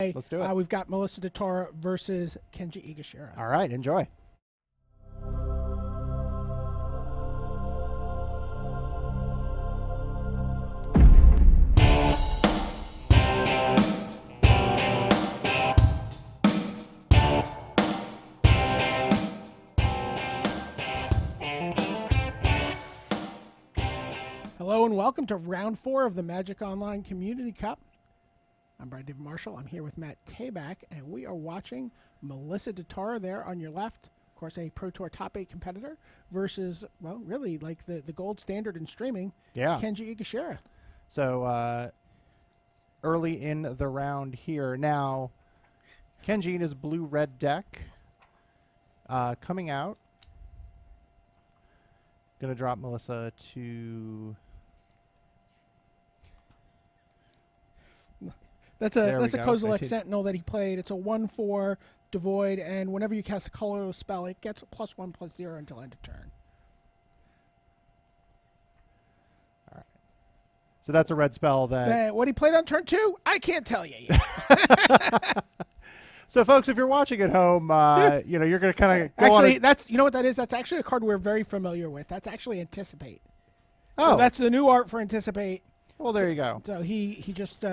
Let's do it. We've got Melissa DeTora versus Kenji Egashira. All right, enjoy. Hello and welcome to round 4 of the Magic Online Community Cup. I'm Brian David Marshall. I'm here with Matt Tabak, and we are watching Melissa DeTora there on your left. Of course, a Pro Tour Top 8 competitor versus, well, really like the gold standard in streaming, Kenji Egashira. So early in the round here. Now, Kenji in his blue-red deck coming out. Going to drop Melissa to... That's a Kozilek Sentinel that he played. It's a 1/4 devoid, and whenever you cast a colorless spell, it gets a +1/+0 until end of turn. All right. So that's a red spell that... What he played on turn 2, I can't tell you yet. So, folks, if you're watching at home, you're going to kind of actually, you know what that is? That's actually a card we're very familiar with. That's actually Anticipate. Oh, so that's the new art for Anticipate. Well, there you go. So he just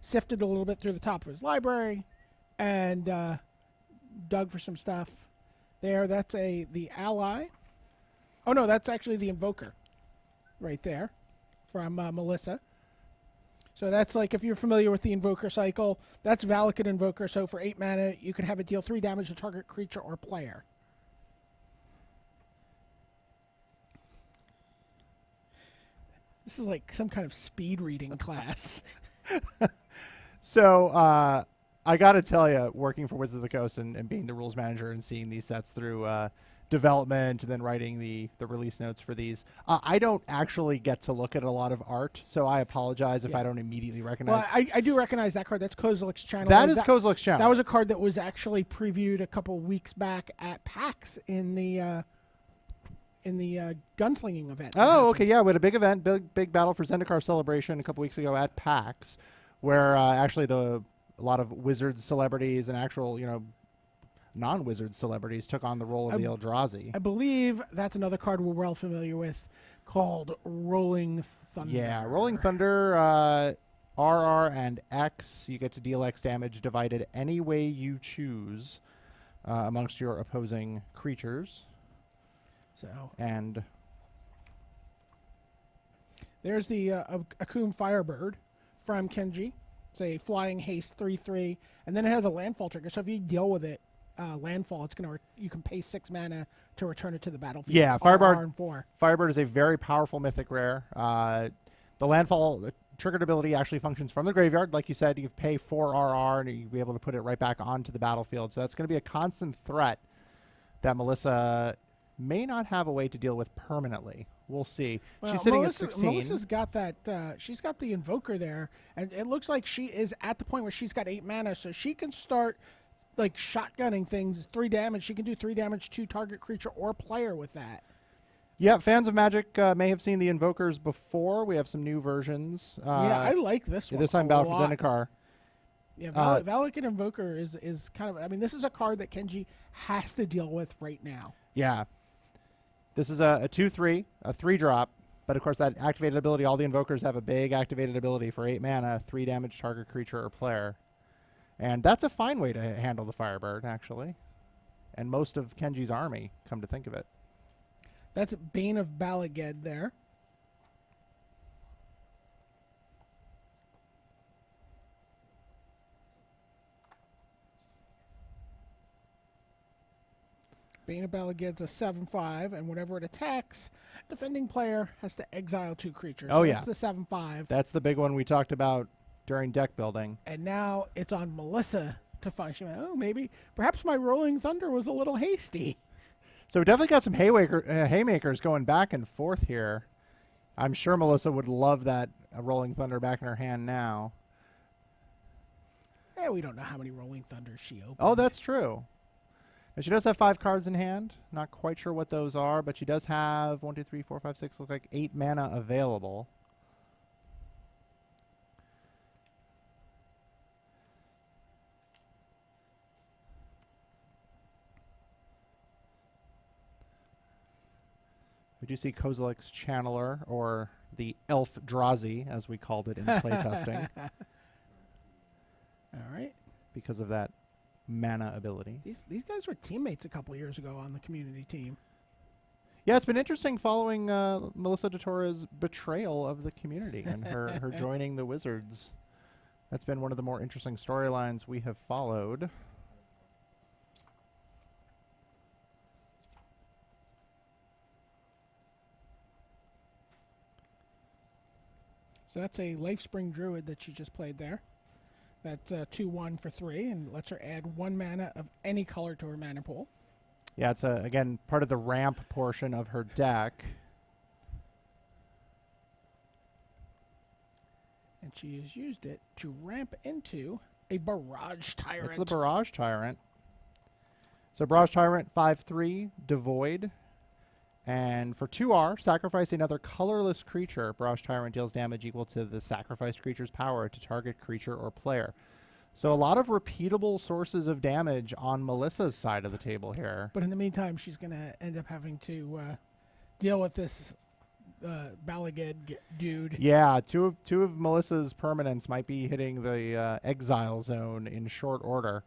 sifted a little bit through the top of his library and dug for some stuff there. That's the ally. Oh no, that's actually the Invoker right there from Melissa. So that's like, if you're familiar with the Invoker cycle, that's Valakut Invoker. So for 8 mana, you can have it deal 3 damage to target creature or player. This is like some kind of speed reading class. So I got to tell you, working for Wizards of the Coast and being the rules manager and seeing these sets through development and then writing the release notes for these, I don't actually get to look at a lot of art, so I apologize if I don't immediately recognize. Well, I do recognize that card. That's Kozilek's Channel. That is Kozilek's Channel. That was a card that was actually previewed a couple weeks back at PAX in the gunslinging event. Oh, okay, yeah, we had a big event, big Battle for Zendikar celebration a couple weeks ago at PAX, where actually a lot of Wizards celebrities and actual, non-Wizards celebrities took on the role of the Eldrazi. I believe that's another card we're well familiar with called Rolling Thunder. Yeah, Rolling Thunder, RR and X. You get to deal X damage divided any way you choose amongst your opposing creatures. So, and there's the Akum Firebird from Kenji. It's a flying haste 3/3, and then it has a landfall trigger. So if you deal with it, landfall, you can pay 6 mana to return it to the battlefield. Yeah, Firebird is a very powerful mythic rare. The landfall triggered ability actually functions from the graveyard. Like you said, you pay 4 RR, and you'll be able to put it right back onto the battlefield. So that's going to be a constant threat that Melissa may not have a way to deal with permanently. We'll see. Well, she's sitting at 16. Melissa's got that. She's got the Invoker there, and it looks like she is at the point where she's got 8 mana, so she can start like shotgunning things. 3 damage. She can do 3 damage to target creature or player with that. Yeah, fans of Magic may have seen the Invokers before. We have some new versions. Yeah, I like this one. This time, Battle for Zendikar. Yeah, Valakut Invoker is kind of. I mean, this is a card that Kenji has to deal with right now. Yeah. This is a 2/3, a 3-drop, but of course that activated ability, all the Invokers have a big activated ability for 8 mana, 3 damage target creature or player. And that's a fine way to handle the Firebird, actually. And most of Kenji's army, come to think of it. That's Bane of Balaged there. Bane of Balaged's a 7/5, and whenever it attacks, defending player has to exile 2 creatures. Oh, so yeah. That's the 7/5. That's the big one we talked about during deck building. And now it's on Melissa to find. Perhaps my Rolling Thunder was a little hasty. So we definitely got some haymakers going back and forth here. I'm sure Melissa would love that Rolling Thunder back in her hand now. We don't know how many Rolling Thunders she opened. Oh, that's true. And she does have 5 cards in hand. Not quite sure what those are, but she does have 1, 2, 3, 4, 5, 6, look like 8 mana available. We do see Kozilek's Channeler, or the Elf Drazi, as we called it in playtesting, All right. because of that mana ability. These guys were teammates a couple years ago on the community team. Yeah, it's been interesting following Melissa DeTora's betrayal of the community and her joining the Wizards. That's been one of the more interesting storylines we have followed. So that's a Lifespring Druid that she just played there. That's 2/1 for 3, and lets her add 1 mana of any color to her mana pool. Yeah, it's, again, part of the ramp portion of her deck. And she has used it to ramp into a Barrage Tyrant. That's the Barrage Tyrant. So Barrage Tyrant, 5/3, devoid. And for 2R, sacrifice another colorless creature. Barrage Tyrant deals damage equal to the sacrificed creature's power to target creature or player. So a lot of repeatable sources of damage on Melissa's side of the table here. But in the meantime, she's going to end up having to deal with this Balaged dude. Yeah, two of Melissa's permanents might be hitting the exile zone in short order.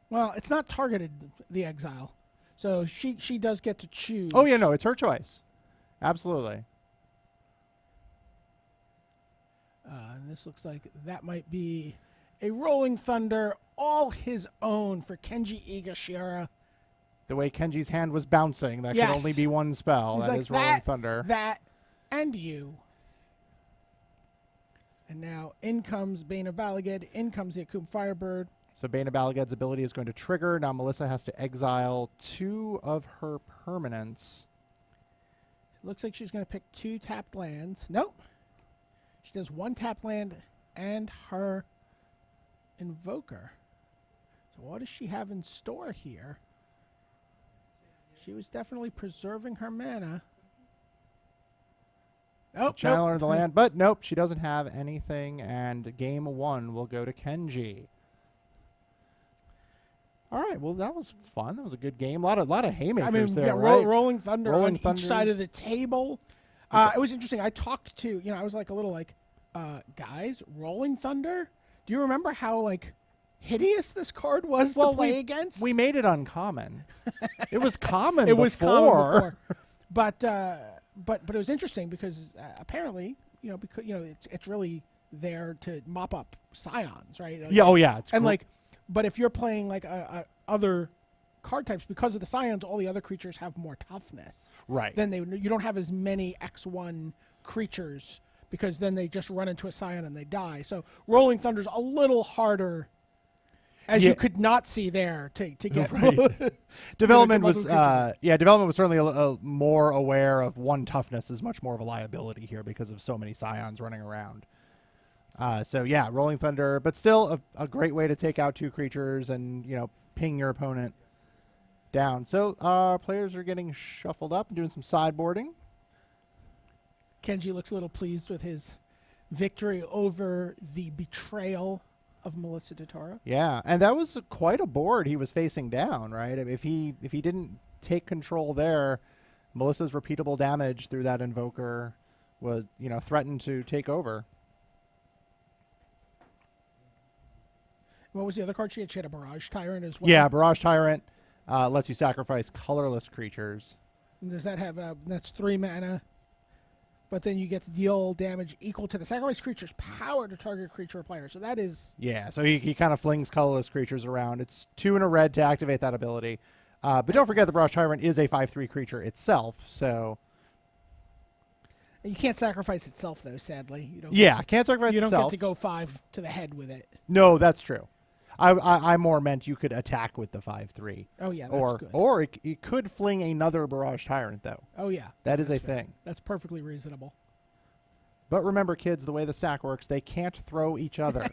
Well, it's not targeted, the exile. So she does get to choose. Oh, yeah, no, it's her choice. Absolutely. And this looks like that might be a Rolling Thunder, all his own for Kenji Egashira. The way Kenji's hand was bouncing, that Yes. could only be one spell. He's That like, is Rolling Thunder. That, and you. And now in comes Bane of Balaged, in comes the Akum Firebird. So Bane of Balaged's ability is going to trigger. Now Melissa has to exile 2 of her permanents. Looks like she's going to pick 2 tapped lands. Nope. She does 1 tapped land and her Invoker. So what does she have in store here? She was definitely preserving her mana. Oh, Channeler in the land, but nope, she doesn't have anything, and game 1 will go to Kenji. All right, well, that was fun. That was a good game. A lot of haymakers there, right? Rolling Thunder Rolling on each side Thunders. of the table. Okay. It was interesting. I talked to, I was like a little like, guys, Rolling Thunder? Do you remember how, hideous this card was to play against? We made it uncommon. It was common It was common before. But it was interesting because apparently, because it's really there to mop up scions, right? Yeah, oh yeah. It's And cool. but if you're playing other card types, because of the scions, all the other creatures have more toughness. Right. Then you don't have as many X1 creatures because then they just run into a scion and they die. So Rolling Thunder's a little harder, as you could not see there, to get. Right. Development was creatures. development was certainly a more aware of 1 toughness is much more of a liability here because of so many scions running around. So yeah, Rolling Thunder, but still a great way to take out 2 creatures and ping your opponent down. So players are getting shuffled up and doing some sideboarding. Kenji looks a little pleased with his victory over the betrayal of Melissa DeTora. Yeah, and that was quite a board he was facing down, right? If he didn't take control there, Melissa's repeatable damage through that Invoker was threatened to take over. What was the other card she had? She had a Barrage Tyrant as well. Yeah, Barrage Tyrant lets you sacrifice colorless creatures. And does that have that's 3 mana? But then you get to deal damage equal to the sacrifice creature's power to target creature or player. So that is... Yeah, so he kind of flings colorless creatures around. It's 2 and a red to activate that ability. But don't forget the Barrage Tyrant is a 5/3 creature itself, so... And you can't sacrifice itself, though, sadly. Can't sacrifice You don't itself. get to go 5 to the head with it. No, that's true. I more meant you could attack with the 5/3. Oh, yeah, that's good. Or it could fling another Barrage Tyrant, though. Oh, yeah. That is a fair. thing. That's perfectly reasonable. But remember, kids, the way the stack works, they can't throw each other.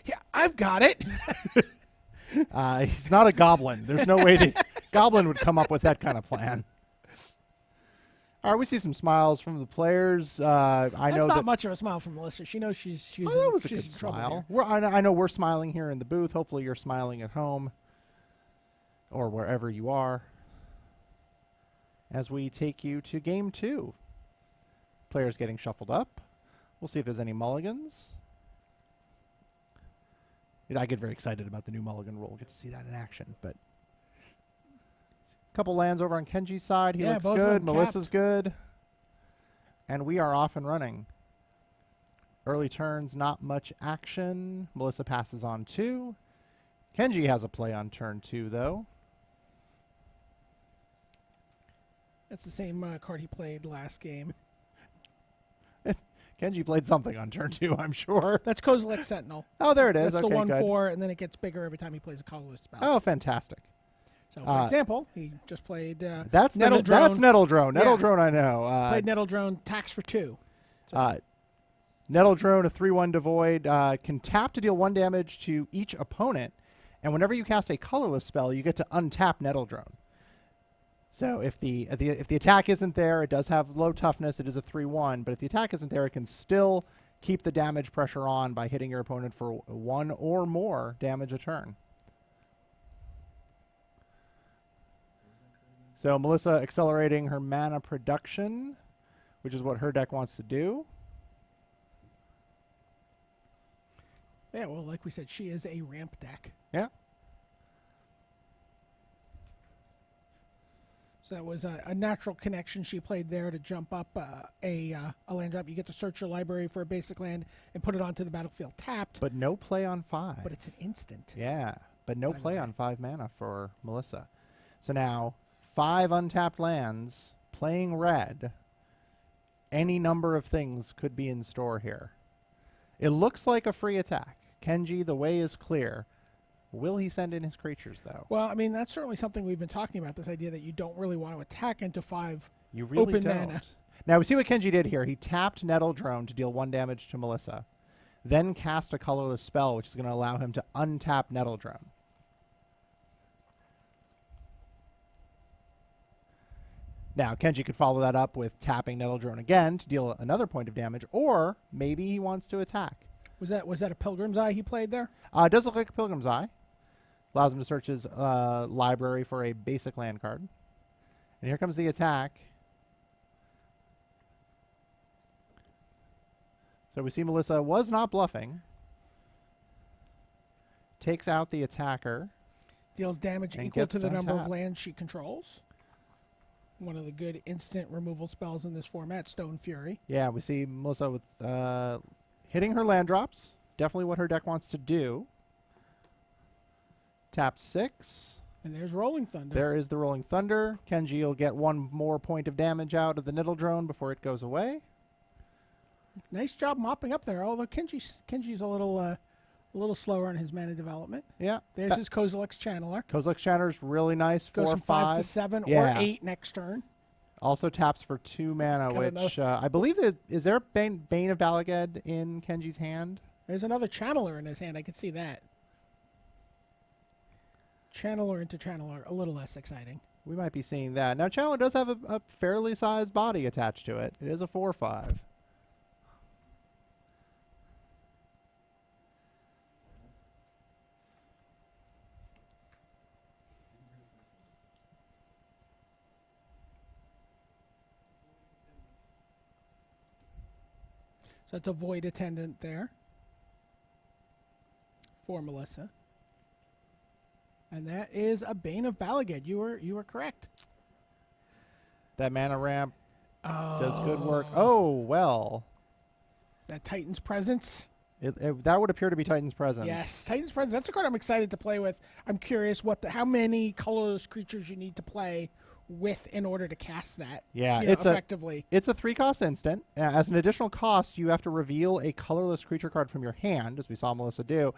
Yeah, I've got it. He's not a goblin. There's no way goblin would come up with that kind of plan. All right, we see some smiles from the players. I know That's not that much of a smile from Melissa. She knows she's that was a she's good in trouble smile. here. I know we're smiling here in the booth. Hopefully, you're smiling at home or wherever you are. as we take you to game 2. Players getting shuffled up. We'll see if there's any mulligans. I get very excited about the new mulligan rule. Get to see that in action. But a couple lands over on Kenji's side. He looks good. Melissa's good. And we are off and running. Early turns, not much action. Melissa passes on 2. Kenji has a play on turn 2, though. That's the same card he played last game. Kenji played something on turn 2, I'm sure. That's Kozilek Sentinel. Oh, there it is. That's okay, the 1/4, good. and then it gets bigger every time he plays a colorless spell. Oh, fantastic. So, for example, he just played that's Nettle Drone. That's Nettle Drone. Nettle Yeah. Drone, I know. Played Nettle Drone, tax for 2. So. Nettle Drone, a 3/1 devoid, can tap to deal 1 damage to each opponent, and whenever you cast a colorless spell, you get to untap Nettle Drone. So if the attack isn't there, it does have low toughness. It is a 3/1, but if the attack isn't there, it can still keep the damage pressure on by hitting your opponent for 1 or more damage a turn. So Melissa accelerating her mana production, which is what her deck wants to do. Yeah, well, like we said, she is a ramp deck. Yeah. So that was a natural connection she played there to jump up a land drop. You get to search your library for a basic land and put it onto the battlefield tapped. But no play on 5. But it's an instant. Yeah, but no play on 5 mana for Melissa. So now 5 untapped lands, playing red. Any number of things could be in store here. It looks like a free attack. Kenji, the way is clear. Will he send in his creatures, though? Well, I mean, that's certainly something we've been talking about, this idea that you don't really want to attack into 5 you really open don't. mana. Now, we see what Kenji did here. He tapped Nettle Drone to deal 1 damage to Melissa, then cast a colorless spell, which is going to allow him to untap Nettle Drone. Now, Kenji could follow that up with tapping Nettle Drone again to deal another point of damage, or maybe he wants to attack. Was that a Pilgrim's Eye he played there? It does look like a Pilgrim's Eye. Allows him to search his library for a basic land card. And here comes the attack. So we see Melissa was not bluffing. Takes out the attacker. Deals damage And equal gets to the to number untap. of lands she controls. One of the good instant removal spells in this format, Stone Fury. Yeah, we see Melissa with hitting her land drops. Definitely what her deck wants to do. Tap 6. And there's Rolling Thunder. There is the Rolling Thunder. Kenji will get 1 more point of damage out of the Nettle Drone before it goes away. Nice job mopping up there. Although Kenji's a little slower on his mana development. Yeah. There's his Kozilek's Channeler. Kozilek's Channeler's really nice. Goes 4, from 5 5 to 7 Yeah. or 8 next turn. Also taps for 2 mana, It's got which I believe is there a Bane of Balaged in Kenji's hand? There's another Channeler in his hand. I can see that. Channeler into Channeler, a little less exciting. We might be seeing that. Now, Channeler does have a fairly sized body attached to it. It is a 4/5. So it's a Void Attendant there for Melissa. And that is a Bane of Balaged. You were correct. That mana ramp does good work. Oh, well. That Titan's Presence. That would appear to be Titan's Presence. Yes, Titan's Presence. That's a card I'm excited to play with. I'm curious how many colorless creatures you need to play with in order to cast that. Yeah, effectively. It's a 3-cost instant. As an additional cost, you have to reveal a colorless creature card from your hand, as we saw Melissa do.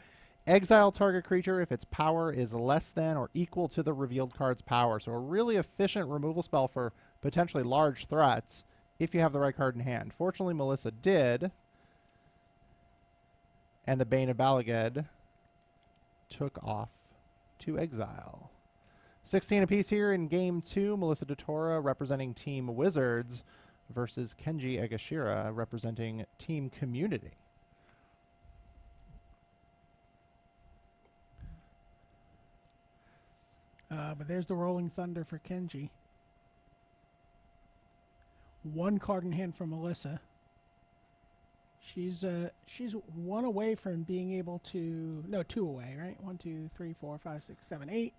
Exile target creature if its power is less than or equal to the revealed card's power. So a really efficient removal spell for potentially large threats if you have the right card in hand. Fortunately, Melissa did. And the Bane of Balaged took off to exile. 16 apiece here in Game 2. Melissa DeTora representing Team Wizards versus Kenji Egashira representing Team Community. But there's the Rolling Thunder for Kenji. 1 card in hand from Melissa. She's 1 away from being able to... No, 2 away, right? 1, 2, 3, 4, 5, 6, 7, 8.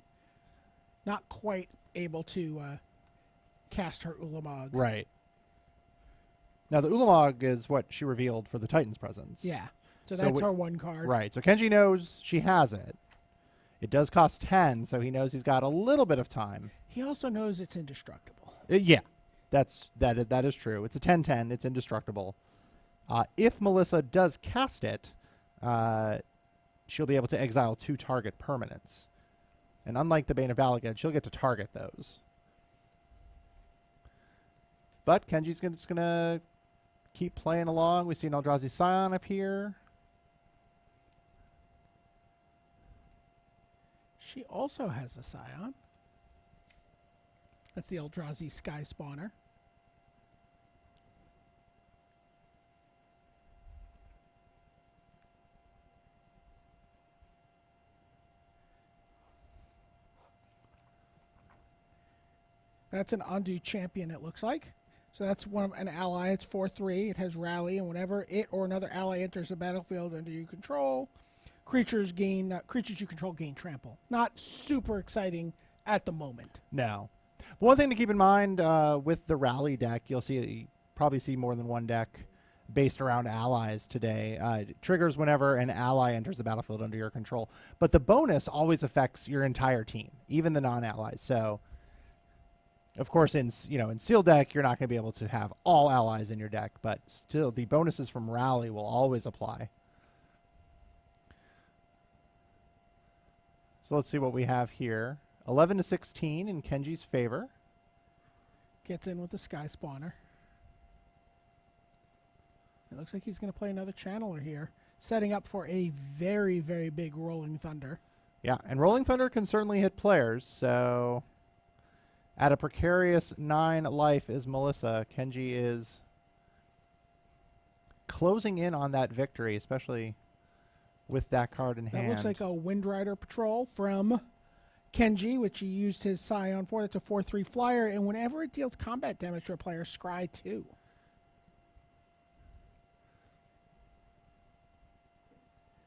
Not quite able to cast her Ulamog. Right. Now, the Ulamog is what she revealed for the Titan's presence. Yeah. So that's her 1 card. Right. So Kenji knows she has it. It does cost 10, so he knows he's got a little bit of time. He also knows it's indestructible. Yeah. That is true. It's a 10/10. It's indestructible. If Melissa does cast it, she'll be able to exile 2 target permanents. And unlike the Bane of Balagad, she'll get to target those. But Kenji's just going to keep playing along. We see an Eldrazi Scion up here. She also has a Scion. That's the Eldrazi Sky Spawner. That's an Undo Champion, it looks like. So that's an ally. It's 4/3. It has Rally, and whenever it or another ally enters the battlefield under you control, creatures you control gain trample. Not super exciting at the moment. No. One thing to keep in mind with the Rally deck, you'll probably see more than one deck based around allies today. It triggers whenever an ally enters the battlefield under your control. But the bonus always affects your entire team, even the non-allies. So, of course, in Seal deck, you're not going to be able to have all allies in your deck, but still, the bonuses from Rally will always apply. So let's see what we have here. 11-16 in Kenji's favor. Gets in with the Sky Spawner. It looks like he's going to play another Channeler here, setting up for a very, very big Rolling Thunder. Yeah, and Rolling Thunder can certainly hit players, so at a precarious 9 life is Melissa. Kenji is closing in on that victory, especially with that card in hand. That looks like a Windrider Patrol from Kenji, which he used his Scion for. That's a 4/3 flyer, and whenever it deals combat damage to a player, scry 2.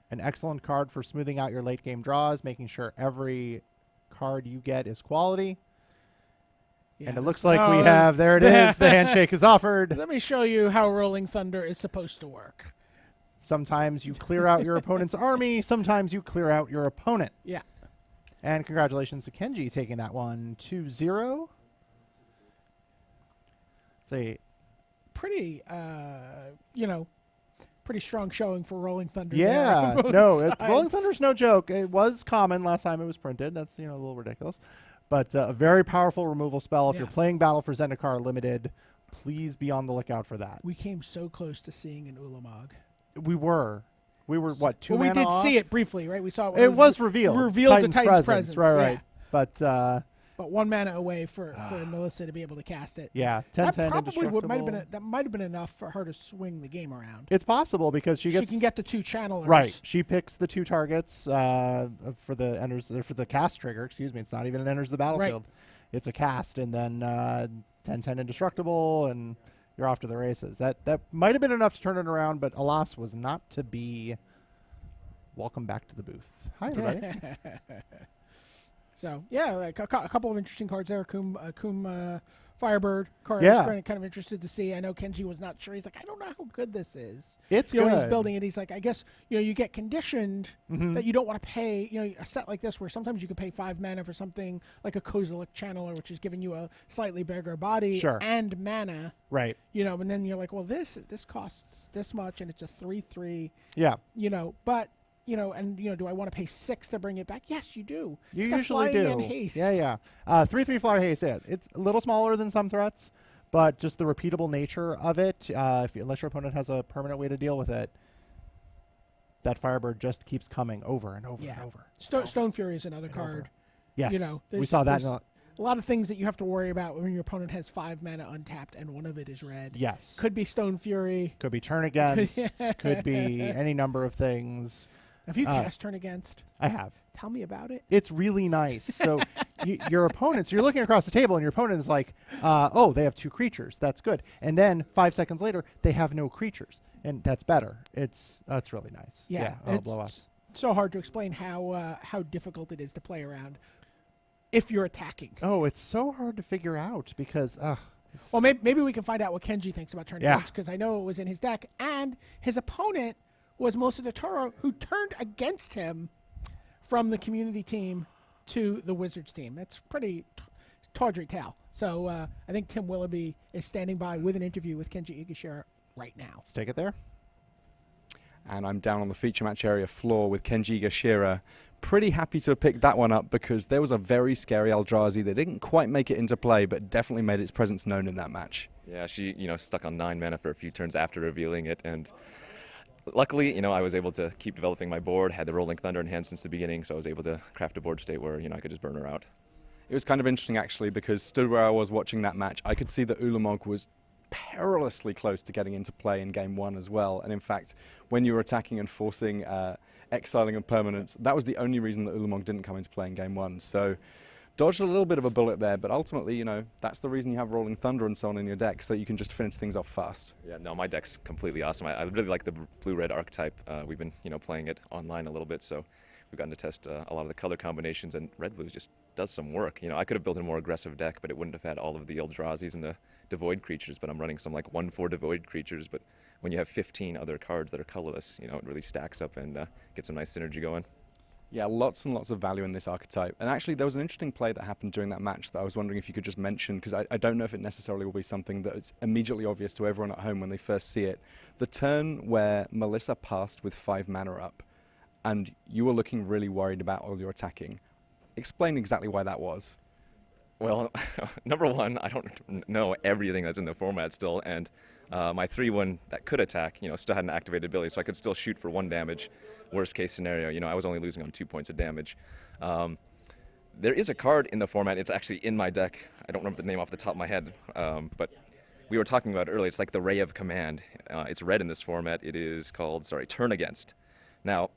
An excellent card for smoothing out your late game draws, making sure every card you get is quality. Yeah, and it looks like we have, there it is, the handshake is offered. Let me show you how Rolling Thunder is supposed to work. Sometimes you clear out your opponent's army, sometimes you clear out your opponent. Yeah. And congratulations to Kenji taking that one 2-0. It's a pretty, pretty strong showing for Rolling Thunder. Yeah, there no, Rolling Thunder's no joke. It was common last time it was printed. That's, a little ridiculous. But a very powerful removal spell. If you're playing Battle for Zendikar Limited, please be on the lookout for that. We came so close to seeing an Ulamog. We were, what, 2 mana we did off? see it briefly, right? We saw it was revealed. Revealed to Titan's presence. Right. But 1 mana away for Melissa to be able to cast it. Yeah, 10/10 that probably might have been enough for her to swing the game around. It's possible because she can get the 2 channelers. Right. She picks the 2 targets for the cast trigger. Excuse me. It's not even an enters the battlefield. Right. It's a cast, and then 10/10 indestructible, and you're off to the races. That might have been enough to turn it around, but alas, was not to be. Welcome back to the booth. Hi, everybody. So, yeah, like a couple of interesting cards there. Akum Firebird card. Yeah. I was kind of interested to see. I know Kenji was not sure. He's like, I don't know how good this is. It's good. He's building it. He's like, I guess, you get conditioned that you don't want to pay, a set like this where sometimes you can pay 5 mana for something like a Kozilek Channeler, which is giving you a slightly bigger body and mana. Right. And then you're like, well, this costs this much and it's a 3/3. Yeah. But do I want to pay 6 to bring it back? Yes, you do. You usually do. And haste. Yeah. 3/3 flyer haste. Yeah. It's a little smaller than some threats, but just the repeatable nature of it. Unless your opponent has a permanent way to deal with it, that Firebird just keeps coming over and over and over. Stone Fury is another card. Yes. We saw that. A lot of things that you have to worry about when your opponent has 5 mana untapped and one of it is red. Yes. Could be Stone Fury. Could be Turn Against. Could be any number of things. Have you cast Turn Against? I have. Tell me about it. It's really nice. So your opponents, you're looking across the table, and your opponent is like, oh, they have 2 creatures. That's good. And then 5 seconds later, they have no creatures, and that's better. That's really nice. Yeah, blow up. So hard to explain how difficult it is to play around if you're attacking. Oh, it's so hard to figure out because. Well, maybe we can find out what Kenji thinks about Turn Against, because I know it was in his deck, and his opponent was most of DeTora, who turned against him from the community team to the Wizards team. It's pretty tawdry tale. So I think Tim Willoughby is standing by with an interview with Kenji Egashira right now. Let's take it there. And I'm down on the feature match area floor with Kenji Egashira. Pretty happy to have picked that one up because there was a very scary Eldrazi that didn't quite make it into play, but definitely made its presence known in that match. Yeah, she stuck on 9 mana for a few turns after revealing it, and luckily, I was able to keep developing my board, had the Rolling Thunder in hand since the beginning, so I was able to craft a board state where, I could just burn her out. It was kind of interesting, actually, because stood where I was watching that match, I could see that Ulamog was perilously close to getting into play in game 1 as well. And in fact, when you were attacking and forcing exiling and permanence, that was the only reason that Ulamog didn't come into play in game 1. So dodged a little bit of a bullet there, but ultimately, that's the reason you have Rolling Thunder and so on in your deck, so you can just finish things off fast. Yeah, no, my deck's completely awesome. I really like the blue-red archetype. We've been, playing it online a little bit, so we've gotten to test a lot of the color combinations, and red-blue just does some work. I could have built a more aggressive deck, but it wouldn't have had all of the Eldrazi's and the devoid creatures, but I'm running some 1/4 devoid creatures, but when you have 15 other cards that are colorless, it really stacks up and gets some nice synergy going. Yeah, lots and lots of value in this archetype. And actually, there was an interesting play that happened during that match that I was wondering if you could just mention, because I don't know if it necessarily will be something that is immediately obvious to everyone at home when they first see it. The turn where Melissa passed with 5 mana up, and you were looking really worried about all your attacking. Explain exactly why that was. Well, number one, I don't know everything that's in the format still, and my 3/1 that could attack, still had an activated ability, so I could still shoot for 1 damage. Worst case scenario, I was only losing on 2 points of damage. There is a card in the format. It's actually in my deck. I don't remember the name off the top of my head, but we were talking about it earlier. It's like the Ray of Command. It's red in this format. It is called, Turn Against. Now,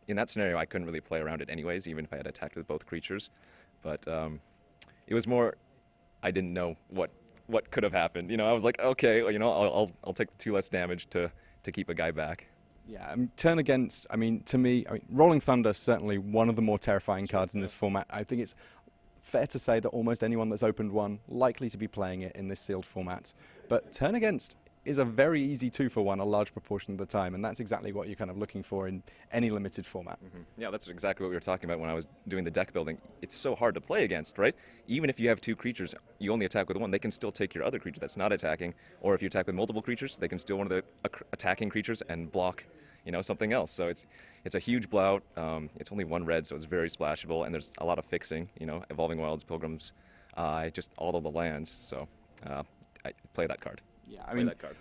in that scenario, I couldn't really play around it anyways, even if I had attacked with both creatures. But it was more, I didn't know what could have happened. I was like, okay, I'll take the 2 less damage to keep a guy back. Yeah, Turn Against, to me, Rolling Thunder certainly one of the more terrifying cards in this format. I think it's fair to say that almost anyone that's opened one likely to be playing it in this sealed format. But Turn Against is a very easy 2-for-1 a large proportion of the time, and that's exactly what you're kind of looking for in any limited format. Mm-hmm. Yeah, that's exactly what we were talking about when I was doing the deck building. It's so hard to play against, right? Even if you have 2 creatures, you only attack with 1, they can still take your other creature that's not attacking, or if you attack with multiple creatures, they can steal one of the attacking creatures and block, something else. So it's a huge blowout. It's only 1 red, so it's very splashable, and there's a lot of fixing, Evolving Wilds, Pilgrims, just all of the lands, so I play that card. Yeah, that card.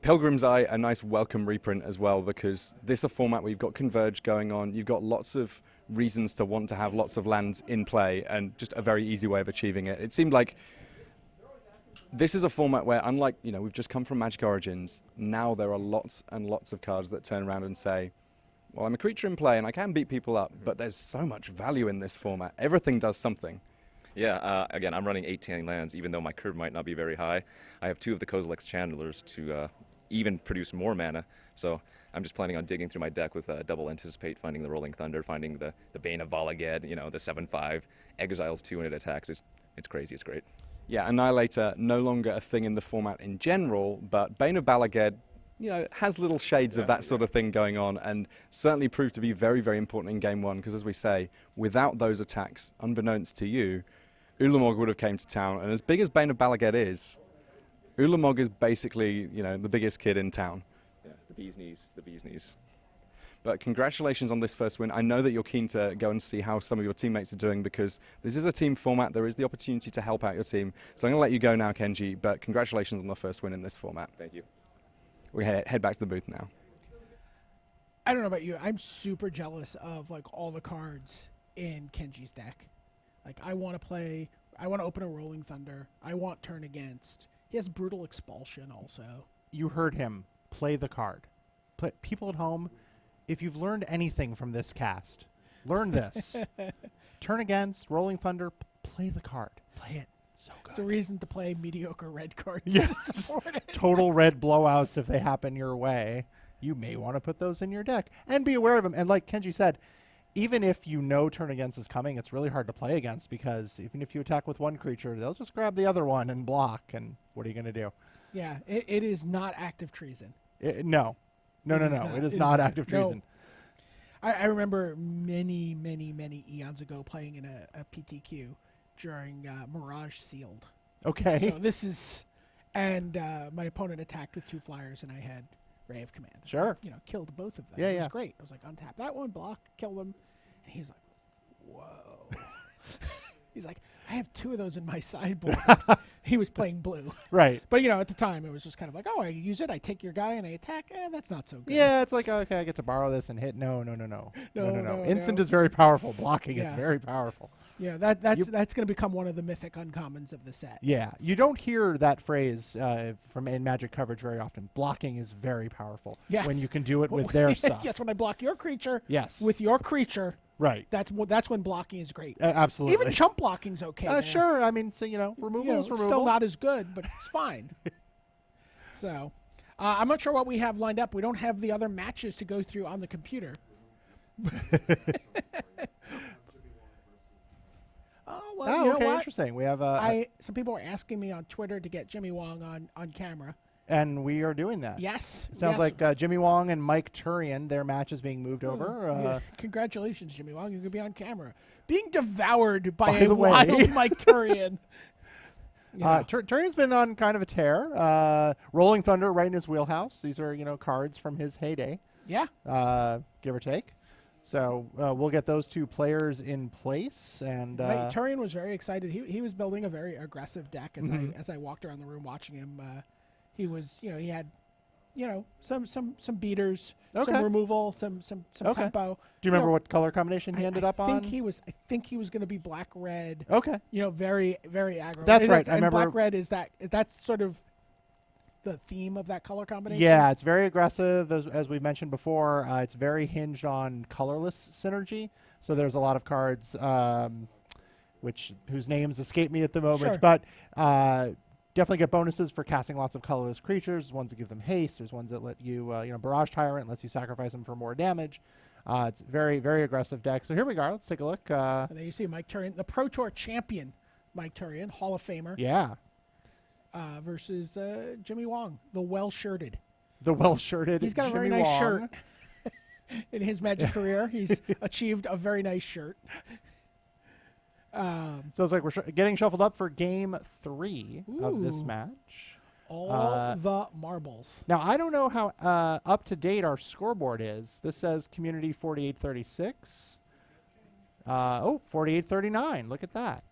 Pilgrim's Eye, a nice welcome reprint as well, because this is a format where you've got Converge going on, you've got lots of reasons to want to have lots of lands in play, and just a very easy way of achieving it. It seemed like this is a format where, unlike, we've just come from Magic Origins, now there are lots and lots of cards that turn around and say, well, I'm a creature in play and I can beat people up, but there's so much value in this format. Everything does something. Yeah, again, I'm running 18 lands, even though my curve might not be very high. I have 2 of the Kozilek's Chandlers to even produce more mana, so I'm just planning on digging through my deck with double Anticipate, finding the Rolling Thunder, finding the Bane of Valaged, the 7/5, Exiles 2 when it attacks. It's crazy, it's great. Yeah, Annihilator, no longer a thing in the format in general, but Bane of Balaged, has little shades of that sort of thing going on, and certainly proved to be very, very important in game 1, because as we say, without those attacks, unbeknownst to you, Ulamog would have came to town, and as big as Bane of Balaged is, Ulamog is basically, the biggest kid in town. Yeah, the bee's knees. But congratulations on this first win. I know that you're keen to go and see how some of your teammates are doing, because this is a team format. There is the opportunity to help out your team. So I'm going to let you go now, Kenji, but congratulations on the first win in this format. Thank you. We head back to the booth now. I don't know about you. I'm super jealous of all the cards in Kenji's deck. I want to open a Rolling Thunder. I want Turn Against. He has Brutal Expulsion also. You heard him. Play the card. People at home, if you've learned anything from this cast, learn this. Turn against, Rolling Thunder, play the card. Play it. So good. It's a reason to play mediocre red cards. Yes. To support it. Total red blowouts if they happen your way. You may want to put those in your deck and be aware of them. And like Kenji said, even if you know turn against is coming, it's really hard to play against because even if you attack with one creature, they'll just grab the other one and block. And what are you going to do? Yeah, it is not active treason. No. It is not active treason. I remember many eons ago playing in a PTQ during Mirage Sealed. Okay. So this is, and my opponent attacked with 2 flyers, and I had Ray of Command. Sure. Killed both of them. Yeah, it yeah. was great. I was like, untap that one, block, kill them. And he was like, whoa. He's like, I have 2 of those in my sideboard. He was playing blue. Right. But, at the time, it was just kind of like, oh, I use it, I take your guy, and I attack. That's not so good. Yeah, it's like, okay, I get to borrow this and hit. No. No, Instant no. is very powerful. Blocking is Yeah. very powerful. Yeah, that's going to become one of the mythic uncommons of the set. Yeah, you don't hear that phrase from in Magic coverage very often. Blocking is very powerful Yes. when you can do it with their stuff. Yes, when I block your creature Yes. with your creature, Right. that's when blocking is great. Absolutely. Even chump blocking's okay. Man. Sure. I mean, so, removal is it's removal. still not as good, but it's fine. So, I'm not sure what we have lined up. We don't have the other matches to go through on the computer. Oh, well, you know okay, what? interesting. We have Some people were asking me on Twitter to get Jimmy Wong on camera. and we are doing that. Yes. It sounds yes. like Jimmy Wong and Mike Turian, their match is being moved over. Yeah. Congratulations, Jimmy Wong. You're going to be on camera. Being devoured by By a the way. wild Mike Turian. Turian's been on kind of a tear. Rolling Thunder right in his wheelhouse. These are, cards from his heyday, Yeah. give or take. So we'll get those 2 players in place. And Right, Turian was very excited. He was building a very aggressive deck as I walked around the room watching him. He was, he had, some beaters, Okay. some removal, some Okay. tempo. do you remember what color combination he ended up I on? think he was going to be black red. Okay. Very very aggro. That's And right. I and remember. black red that's sort of the theme of that color combination. Yeah, it's very aggressive, as we mentioned before. It's very hinged on colorless synergy. So there's a lot of cards, whose names escape me at the moment. Sure. But definitely get bonuses for casting lots of colorless creatures. There's ones that give them haste. There's ones that let you, Barrage Tyrant lets you sacrifice them for more damage. It's very, very aggressive deck. So here we go. Let's take a look. And there you see Mike Turian, the Pro Tour champion, Mike Turian, Hall of Famer. Yeah. Versus Jimmy Wong, the well-shirted. The well-shirted He's got Jimmy a very nice Wong. shirt. In his Magic career, he's achieved a very nice shirt. So it's like we're getting shuffled up for game 3 of this Ooh. match. All the marbles. Now, I don't know how up to date our scoreboard is. This says Community 4836. 4839. Look at that.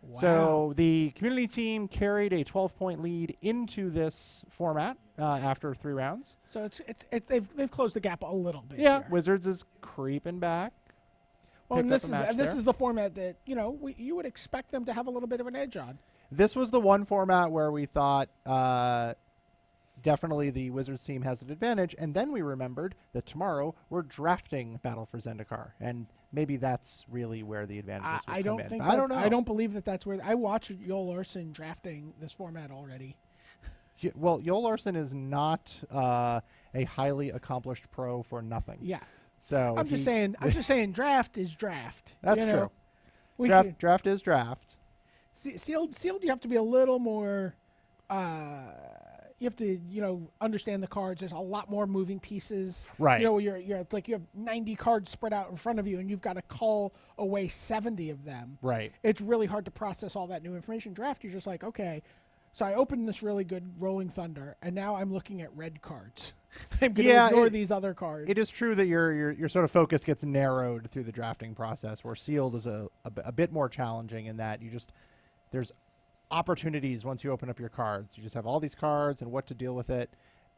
Wow. So the community team carried a 12-point lead into this format after 3 rounds. So they've closed the gap a little bit. Yeah, here. Wizards is creeping back. Well, and picked this up a match is this there. is the format that you would expect them to have a little bit of an edge on. This was the one format where we thought definitely the Wizards team has an advantage, and then we remembered that tomorrow we're drafting Battle for Zendikar, and maybe that's really where the advantages would I come don't in. think. I don't know. I don't believe that's where. I watched Joel Larson drafting this format already. Well, Joel Larson is not a highly accomplished pro for nothing. Yeah. So I'm just saying. Draft is draft. That's true. Draft is draft. Sealed. You have to be a little more. You have to, understand the cards. There's a lot more moving pieces. Right. You're like you have 90 cards spread out in front of you, and you've got to call away 70 of them. Right. It's really hard to process all that new information. Draft, you're just like, okay, so I opened this really good Rolling Thunder, and now I'm looking at red cards. I'm going to ignore these other cards. It is true that your sort of focus gets narrowed through the drafting process, where Sealed is a bit more challenging in that there's opportunities once you open up your cards. You just have all these cards and what to deal with it.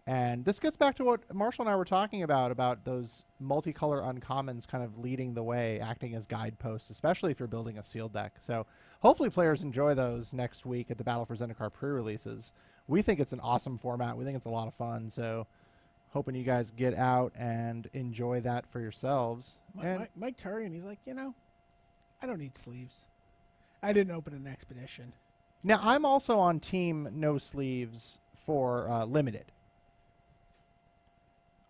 And this gets back to what Marshall and I were talking about those multicolor uncommons kind of leading the way, acting as guideposts, especially if you're building a sealed deck. So hopefully players enjoy those next week at the Battle for Zendikar pre-releases. We think it's an awesome format. We think it's a lot of fun. So hoping you guys get out and enjoy that for yourselves. And Mike Turian, he's like, I don't need sleeves. I didn't open an expedition. now I'm also on team no sleeves for limited.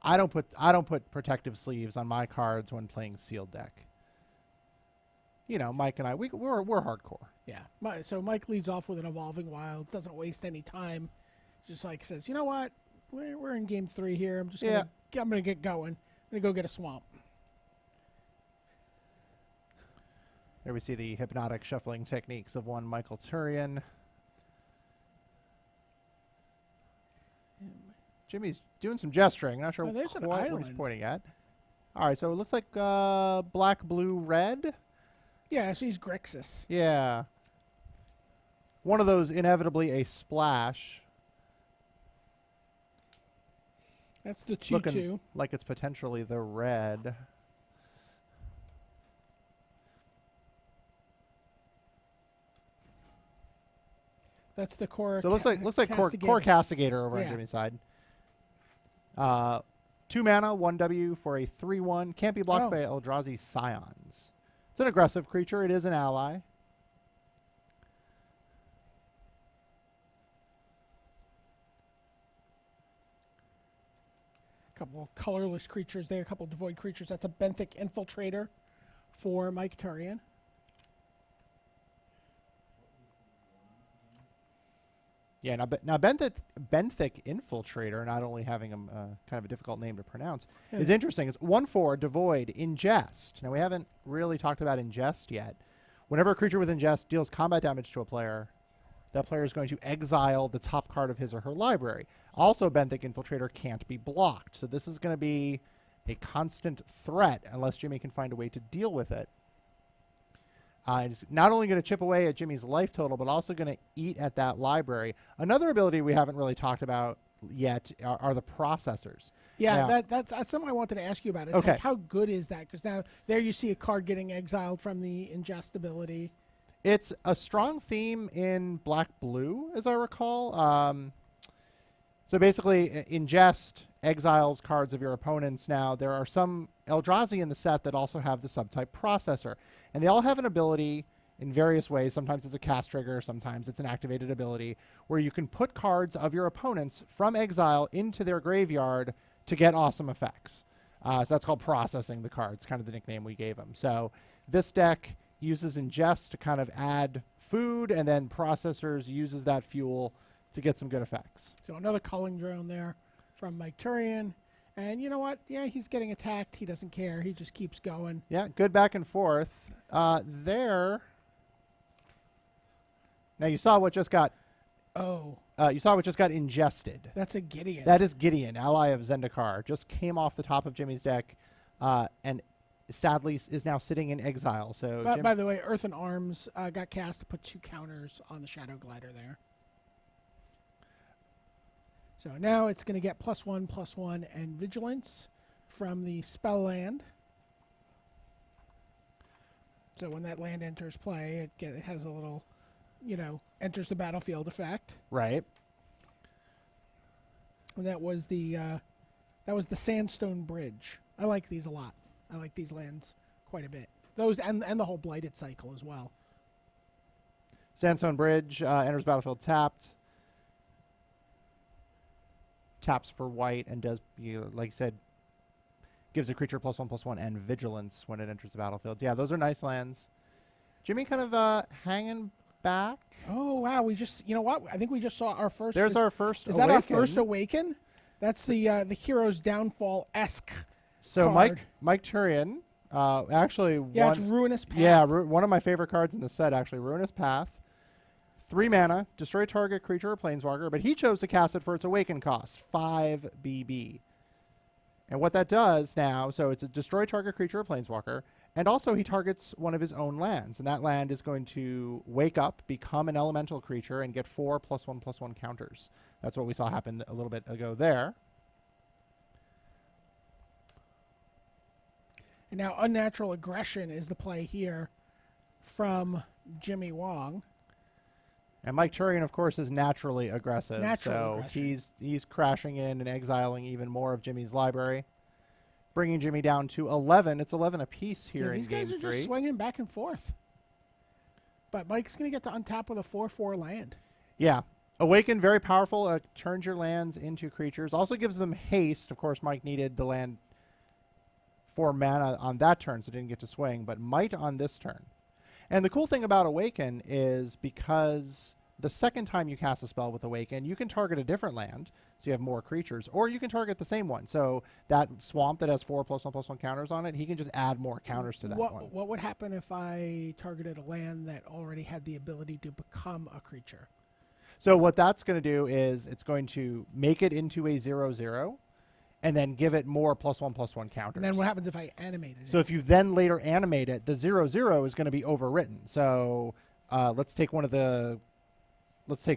I don't put protective sleeves on my cards when playing sealed deck. Mike and I, we're hardcore. Yeah. So Mike leads off with an Evolving Wild, doesn't waste any time. Just like says, you know what? We're in game 3 here. I'm gonna get going. I'm gonna go get a swamp. There we see the hypnotic shuffling techniques of one Michael Turian. Jimmy's doing some gesturing. Not sure there's an quite what he's island. pointing at. All right, so it looks like black, blue, red. Yeah, so he's Grixis. Yeah. One of those inevitably a splash. That's the 2/2. Looking like it's potentially the red. That's the core. So it looks like core Castigator over on Yeah. Jimmy's side. 2 mana, 1W for a 3/1. Can't be blocked by Eldrazi Scions. It's an aggressive creature. It is an ally. A couple colorless creatures there, a couple devoid creatures. That's a Benthic Infiltrator for Mike Turian. Yeah, now Benthic Infiltrator, not only having a kind of a difficult name to pronounce, is interesting. It's 1/4 devoid ingest. Now we haven't really talked about ingest yet. Whenever a creature with ingest deals combat damage to a player, that player is going to exile the top card of his or her library. Also, Benthic Infiltrator can't be blocked, so this is going to be a constant threat unless Jimmy can find a way to deal with it. It's not only going to chip away at Jimmy's life total, but also going to eat at that library. Another ability we haven't really talked about yet are the processors. Yeah, Now, that's something I wanted to ask you about. It's Okay. like, how good is that? Because now there you see a card getting exiled from the ingest ability. it's a strong theme in black-blue, as I recall. So basically, ingest exiles cards of your opponents. Now, there are some Eldrazi in the set that also have the subtype processor. And they all have an ability in various ways. Sometimes it's a cast trigger, sometimes it's an activated ability, where you can put cards of your opponents from exile into their graveyard to get awesome effects. So that's called processing the cards, kind of the nickname we gave them. So this deck uses ingest to kind of add food, and then processors uses that fuel to get some good effects. So another culling drone there from Mike Turian. And you know what? Yeah, he's getting attacked. He doesn't care. He just keeps going. Yeah, good back and forth. There. Now you saw what just got. You saw what just got ingested. That's a Gideon. That is Gideon, ally of Zendikar. Just came off the top of Jimmy's deck, and sadly is now sitting in exile. So By the way, Earth and Arms got cast to put 2 counters on the Shadow Glider there. So now it's going to get +1/+1 and Vigilance from the spell land. So when that land enters play, it has a little, enters the battlefield effect. right. And that was the Sandstone Bridge. I like these a lot. I like these lands quite a bit. Those and the whole Blighted cycle as well. Sandstone Bridge enters battlefield tapped. Taps for white and does, like you said, gives a creature +1/+1 and Vigilance when it enters the battlefield. Yeah, those are nice lands. Jimmy kind of hanging back. Oh wow! We just, you know what? I think we just saw our first. There's our first. Is that our first Awaken? That's the Hero's Downfall-esque. So card. Mike Turian, actually, it's Ruinous Path. Yeah, one of my favorite cards in the set, actually, Ruinous Path. 3 mana, destroy target creature or planeswalker, but he chose to cast it for its Awaken cost, 5 BB. And what that does now, so it's a destroy target creature or planeswalker, and also he targets one of his own lands, and that land is going to wake up, become an elemental creature, and get 4 +1/+1 counters. That's what we saw happen a little bit ago there. And now Unnatural Aggression is the play here from Jimmy Wong. And Mike Turian, of course, is naturally aggressive. Naturally so aggressive. he's crashing in and exiling even more of Jimmy's library, bringing Jimmy down to 11. It's 11 apiece here in these game guys are 3. just swinging back and forth. But Mike's going to get to untap with a 4/4 land. Yeah. Awaken, very powerful. Turns your lands into creatures. Also gives them haste. Of course, Mike needed the land for mana on that turn, so didn't get to swing, but might on this turn. And the cool thing about Awaken is because the second time you cast a spell with Awaken, you can target a different land, so you have more creatures, or you can target the same one. So that swamp that has 4+1/+1 counters on it, he can just add more counters to that one. What would happen if I targeted a land that already had the ability to become a creature? So what that's going to do is it's going to make it into a 0/0, and then give it more +1/+1 counters. And then what happens if I animated it? So if you then later animate it, the 0/0 is going to be overwritten. So let's take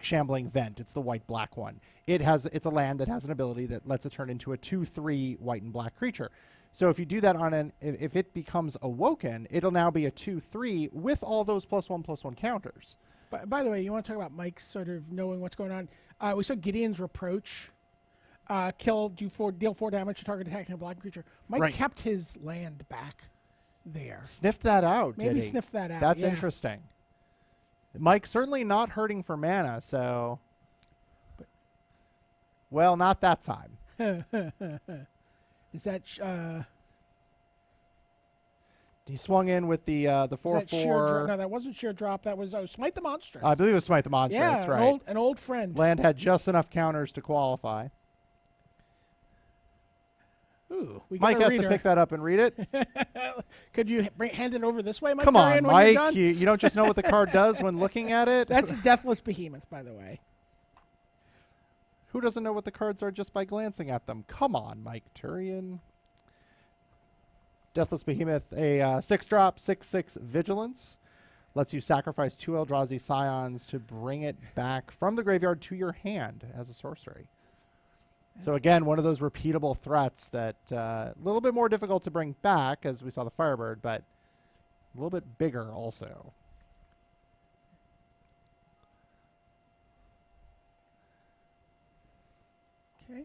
Shambling Vent. It's the white-black one. It's a land that has an ability that lets it turn into a 2/3 white and black creature. So if you do that if it becomes Awoken, it'll now be a 2/3 with all those +1/+1 counters. By the way, you want to talk about Mike sort of knowing what's going on? We saw Gideon's Reproach. Deal 4 damage to target attacking a black creature. Mike kept his land back there. Sniffed that out, Maybe did he? sniffed that out. That's yeah. interesting. Mike certainly not hurting for mana, so... Well, not that time. Is that... He swung in with the 4/4. No, that wasn't sheer drop. That was Smite the Monstrous. I believe it was Smite the Monstrous, yeah, right. an old friend. Land had just enough counters to qualify. Ooh, we got Mike a has reader. to pick that up and read it. Could you hand it over this way, Mike? Come on, Turian, when you're Mike. done? You don't just know what the card does when looking at it. That's a Deathless Behemoth, by the way. Who doesn't know what the cards are just by glancing at them? Come on, Mike Turian. Deathless Behemoth, a 6-drop, 6/6 Vigilance. Lets you sacrifice 2 Eldrazi Scions to bring it back from the graveyard to your hand as a sorcery. So again, one of those repeatable threats that a little bit more difficult to bring back, as we saw the Firebird, but a little bit bigger also. Okay.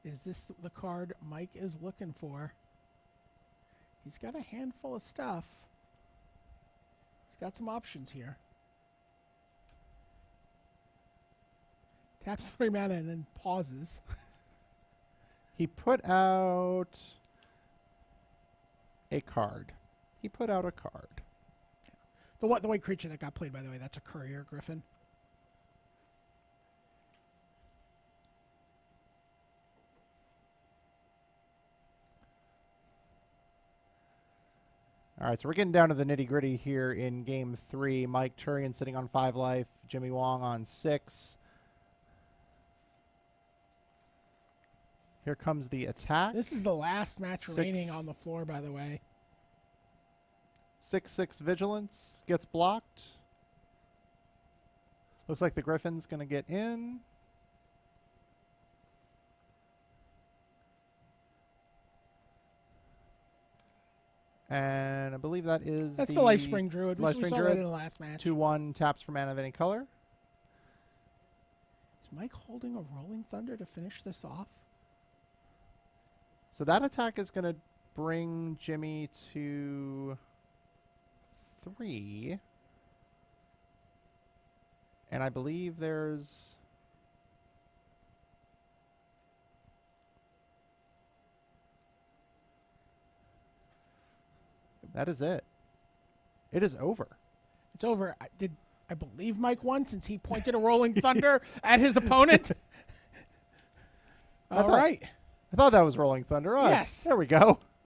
Is this the card Mike is looking for? He's got a handful of stuff. He's got some options here. Taps 3 mana and then pauses. He put out a card. The white creature that got played, by the way, that's a Courier Griffin. All right, so we're getting down to the nitty-gritty here in Game 3. Mike Turian sitting on 5 life. Jimmy Wong on 6. Here comes the attack. This is the last match 6. remaining on the floor, by the way. 6/6 Vigilance gets blocked. Looks like the Griffin's going to get in. And I believe that is That's the Lifespring Druid. We Lifespring saw that Druid. in the last match. 2/1 taps for mana of any color. Is Mike holding a Rolling Thunder to finish this off? So that attack is going to bring Jimmy to 3. And I believe there's... That is it. It is over. It's over. I believe Mike won since he pointed a Rolling Thunder at his opponent. All right. I thought that was Rolling Thunder. Oh, Yes. There we go.